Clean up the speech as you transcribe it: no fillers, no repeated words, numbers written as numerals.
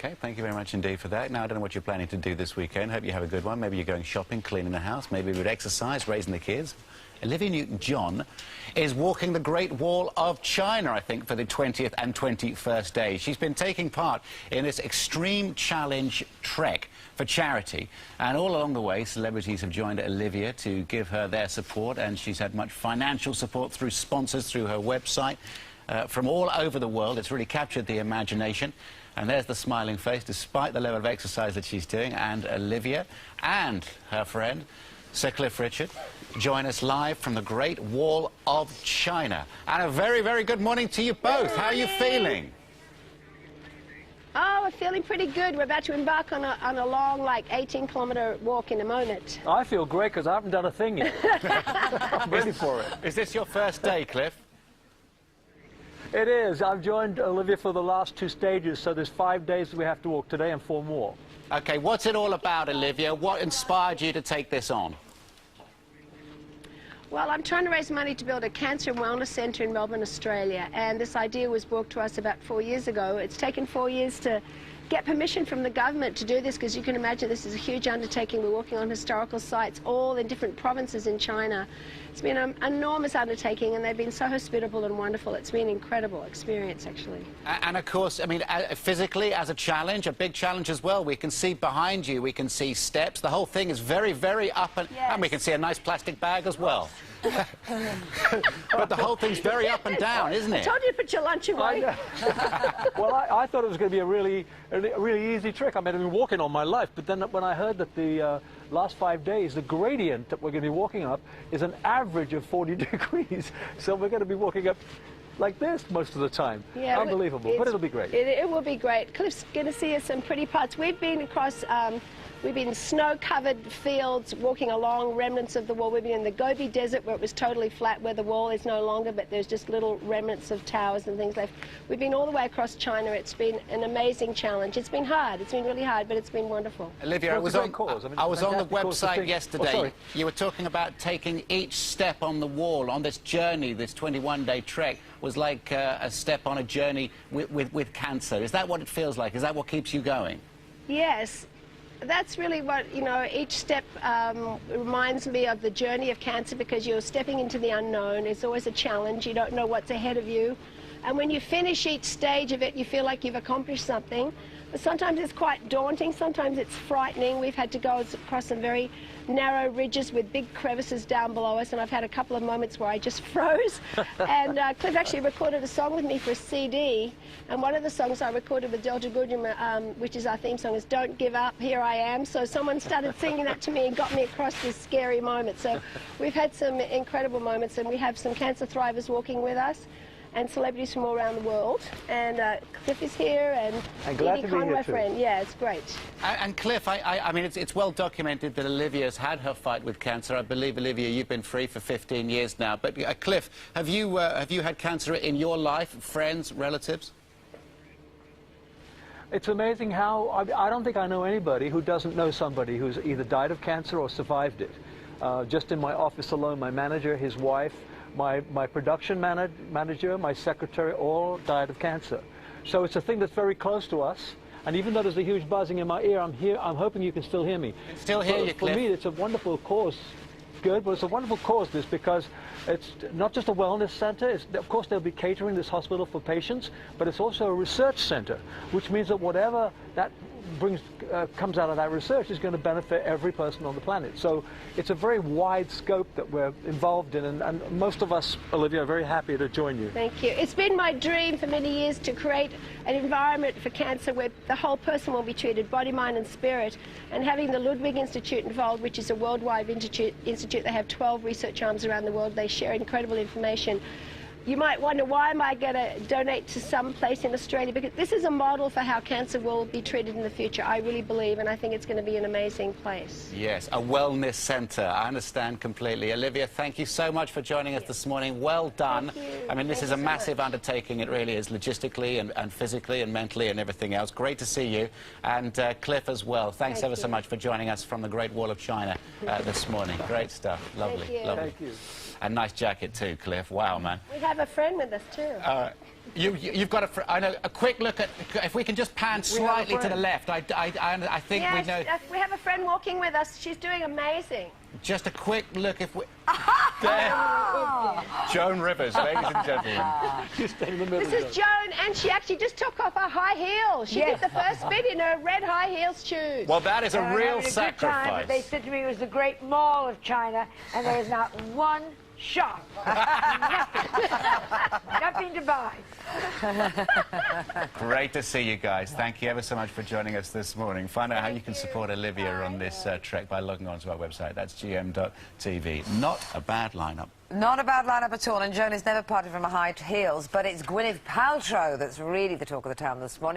Okay, thank you very much indeed for that. Now, I don't know what you're planning to do this weekend. Hope you have a good one. Maybe you're going shopping, cleaning the house. Maybe you would exercise, raising the kids. Olivia Newton-John is walking the Great Wall of China, I think, for the 20th and 21st days. She's been taking part in this extreme challenge trek for charity. And all along the way, celebrities have joined Olivia to give her their support, and she's had much financial support through sponsors, through her website, from all over the world. It's really captured the imagination. And there's the smiling face, despite the level of exercise that she's doing. And Olivia and her friend, Sir Cliff Richard, join us live from the Great Wall of China. And a very, very good morning to you both. How are you feeling? Oh, we're feeling pretty good. We're about to embark on a long, like, 18-kilometre walk in a moment. I feel great because I haven't done a thing yet. I'm ready for it. Is this your first day, Cliff? It is. I've joined Olivia for the last 2 stages, so there's 5 days we have to walk today and 4 more. Okay, what's it all about, Olivia? What inspired you to take this on? Well, I'm trying to raise money to build a cancer and wellness centre in Melbourne, Australia, and this idea was brought to us about 4 years ago. It's taken 4 years to get permission from the government to do this, because you can imagine this is a huge undertaking. We're walking on historical sites, all in different provinces in China. It's been an enormous undertaking, and they've been so hospitable and wonderful. It's been an incredible experience, actually. And of course, I mean, physically, as a challenge, a big challenge as well. We can see behind you, we can see steps. The whole thing is very, very up, and, yes. And we can see a nice plastic bag as well. But the whole thing's very up and down, isn't it? I told you to put your lunch away. Well, I thought it was going to be a really easy trick. I mean, I've been walking all my life, but then when I heard that the last 5 days, the gradient that we're going to be walking up is an average of 40 degrees. So we're going to be walking up like this most of the time. Yeah, unbelievable, but it'll be great. It will be great. Cliff's going to see us some pretty parts. We've been across, we've been snow-covered fields, walking along remnants of the wall. We've been in the Gobi Desert, where it was totally flat, where the wall is no longer, but there's just little remnants of towers and things left. We've been all the way across China. It's been an amazing challenge. It's been hard. It's been really hard, but it's been wonderful. Olivia, Well, I was on the website yesterday. You were talking about taking each step on the wall on this journey, this 21-day trek, was like a step on a journey with cancer. Is that what it feels like? Is that what keeps you going? Yes. That's really what, you know, each step reminds me of the journey of cancer, because you're stepping into the unknown. It's always a challenge. You don't know what's ahead of you. And when you finish each stage of it, you feel like you've accomplished something. But sometimes it's quite daunting. Sometimes it's frightening. We've had to go across some very narrow ridges with big crevices down below us, and I've had a couple of moments where I just froze. And Cliff actually recorded a song with me for a CD, and one of the songs I recorded with Delta Goodman, which is our theme song, is Don't Give Up, Here I Am. So someone started singing that to me and got me across this scary moment. So we've had some incredible moments, and we have some cancer thrivers walking with us, and celebrities from all around the world. And Cliff is here, and Edie Con, my friend. Yeah, it's great. And Cliff, I mean, it's well documented that Olivia's had her fight with cancer. I believe, Olivia, you've been free for 15 years now. But Cliff, have you had cancer in your life, friends, relatives? It's amazing how, I don't think I know anybody who doesn't know somebody who's either died of cancer or survived it. Just in my office alone, my manager, his wife, my production manager, my secretary, all died of cancer. So it's a thing that's very close to us. And even though there's a huge buzzing in my ear, I'm hoping you can still hear me. Still hear you, Cliff. For me, it's a wonderful cause. Good, but it's a wonderful cause, this, because it's not just a wellness center. Of course, they'll be catering this hospital for patients, but it's also a research center, which means that whatever that comes out of that research is going to benefit every person on the planet. So it's a very wide scope that we're involved in, and most of us, Olivia, are very happy to join you. Thank you. It's been my dream for many years to create an environment for cancer where the whole person will be treated, body, mind and spirit, and having the Ludwig Institute involved, which is a worldwide institute. They have 12 research arms around the world. They share incredible information. You might wonder, why am I going to donate to some place in Australia? Because this is a model for how cancer will be treated in the future, I really believe, and I think it's going to be an amazing place. Yes, a wellness centre. I understand completely. Olivia, thank you so much for joining us this morning. Well done. Thank you. I mean, this is a massive undertaking. It really is, logistically and physically and mentally and everything else. Great to see you. And Cliff as well. Thanks ever so much for joining us from the Great Wall of China this morning. Great stuff. Lovely. Thank you. Lovely. Thank you. And nice jacket too, Cliff. Wow, man. We have a friend with us too. All right. You've got I know, a quick look at... If we can just pan slightly to the left, I think we know... We have a friend walking with us. She's doing amazing. Just a quick look if we... There. Joan Rivers, ladies and gentlemen. This is Joan, and she actually just took off her high heels. She did the first bit in her red high heels shoes. Well, that is a real sacrifice. Time, they said to me it was the Great Mall of China, and there is not one shop. Nothing to buy. Great to see you guys. Thank you ever so much for joining us this morning. Find out how you can support Olivia on this trek by logging on to our website. That's gm.tv. Not a bad lineup. Not a bad lineup at all, and Joan is never parted from her high heels, but it's Gwyneth Paltrow that's really the talk of the town this morning.